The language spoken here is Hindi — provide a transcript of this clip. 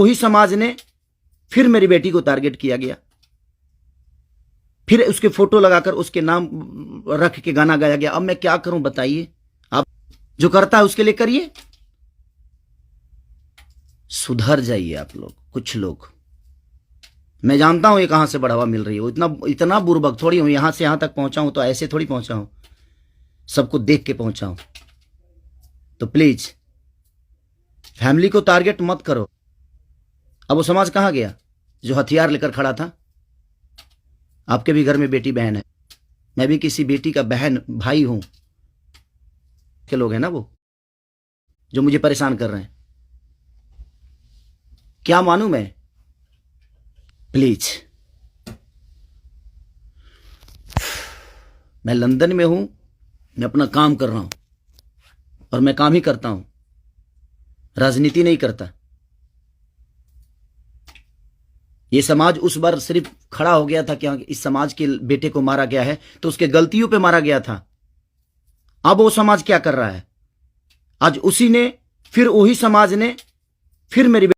वही समाज ने फिर मेरी बेटी को टारगेट किया गया, फिर उसके फोटो लगाकर उसके नाम रख के गाना गाया गया। अब मैं क्या करूं बताइए? आप जो करता है उसके लिए करिए, सुधर जाइए आप लोग। कुछ लोग, मैं जानता हूं ये कहां से बढ़ावा मिल रही है, इतना बुर्बक थोड़ी हूं। यहां से यहां तक पहुंचा हूं तो ऐसे थोड़ी पहुंचा हूं, सबको देख के पहुंचा हूं। तो प्लीज फैमिली को टारगेट मत करो। अब वो समाज कहां गया जो हथियार लेकर खड़ा था? आपके भी घर में बेटी बहन है, मैं भी किसी बेटी का बहन भाई हूं। के लोग हैं ना वो जो मुझे परेशान कर रहे हैं, क्या मानूं मैं? प्लीज, मैं लंदन में हूं, मैं अपना काम कर रहा हूं और मैं काम ही करता हूं, राजनीति नहीं करता। ये समाज उस बार सिर्फ खड़ा हो गया था कि इस समाज के बेटे को मारा गया है तो उसके गलतियों पे मारा गया था। अब वो समाज क्या कर रहा है? आज उसी ने, फिर वही समाज ने फिर मेरी